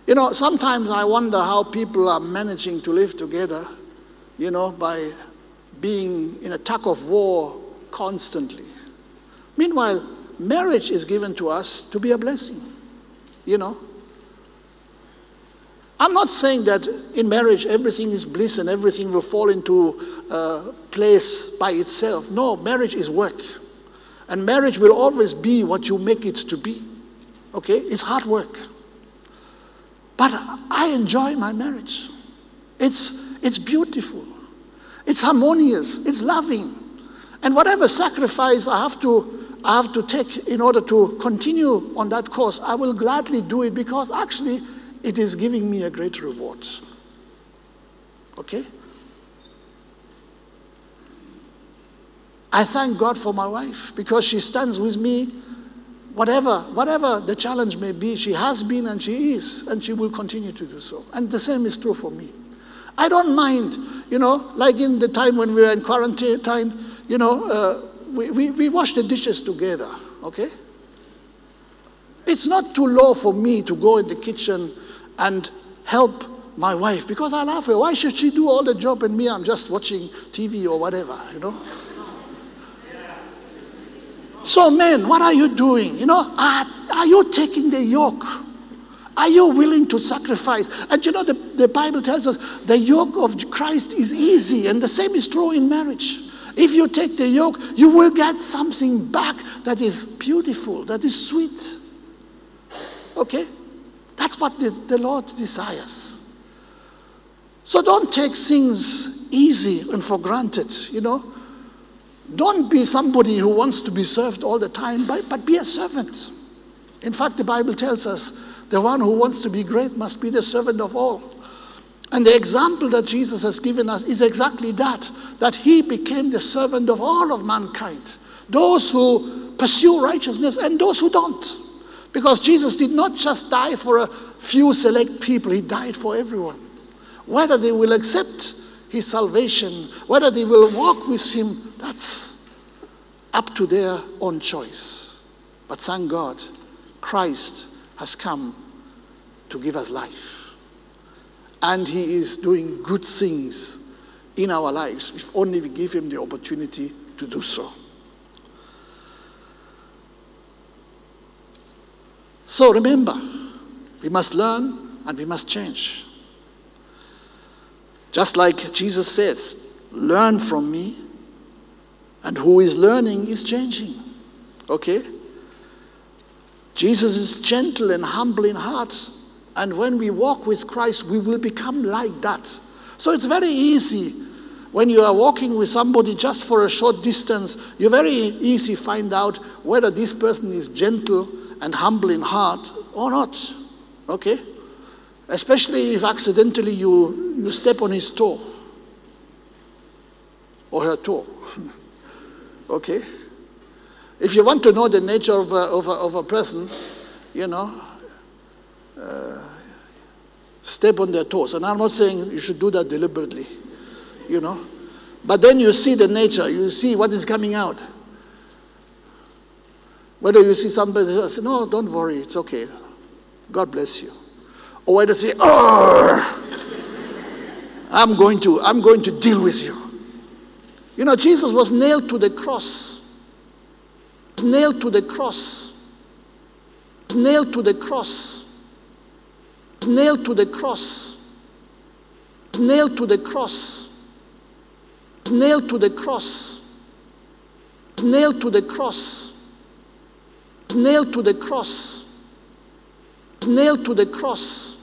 You know, sometimes I wonder how people are managing to live together, you know, by being in a tug of war constantly. Meanwhile, marriage is given to us to be a blessing, you know. I'm not saying that in marriage everything is bliss and everything will fall into place by itself. No, marriage is work. And marriage will always be what you make it to be. Okay? It's hard work. But I enjoy my marriage. It's beautiful. It's harmonious. It's loving. And whatever sacrifice I have to take in order to continue on that course, I will gladly do it, because actually it is giving me a great reward. Okay? I thank God for my wife, because she stands with me. Whatever the challenge may be, she has been and she is, and she will continue to do so. And the same is true for me. I don't mind, you know, like in the time when we were in quarantine, you know, we wash the dishes together, okay? It's not too low for me to go in the kitchen and help my wife, because I love her. Why should she do all the job and me, I'm just watching TV or whatever, you know? So men, what are you doing? You know, are you taking the yoke? Are you willing to sacrifice? And you know, the Bible tells us the yoke of Christ is easy, and the same is true in marriage. If you take the yoke, you will get something back that is beautiful, that is sweet. Okay? That's what the Lord desires. So don't take things easy and for granted, you know. Don't be somebody who wants to be served all the time, but be a servant. In fact, the Bible tells us the one who wants to be great must be the servant of all. And the example that Jesus has given us is exactly that he became the servant of all of mankind. Those who pursue righteousness and those who don't. Because Jesus did not just die for a few select people, he died for everyone. Whether they will accept his salvation, whether they will walk with him, that's up to their own choice. But thank God, Christ has come to give us life. And he is doing good things in our lives, if only we give him the opportunity to do so. So remember, we must learn and we must change. Just like Jesus says, learn from me, and who is learning is changing. Okay? Jesus is gentle and humble in heart, and when we walk with Christ, we will become like that. So it's very easy when you are walking with somebody just for a short distance, you very easy find out whether this person is gentle and humble in heart or not. Okay? Especially if accidentally you step on his toe or her toe. Okay? If you want to know the nature of a person, you know, step on their toes. And I'm not saying you should do that deliberately, you know. But then you see the nature, you see what is coming out. Whether you see somebody say, no, don't worry, it's okay. God bless you. Or whether say, oh, I'm going to deal with you. You know, Jesus was nailed to the cross. Nailed to the cross. Nailed to the cross. Nailed to the cross. Nailed to the cross. Nailed to the cross. Nailed to the cross. Nailed to the cross. Nailed to the cross.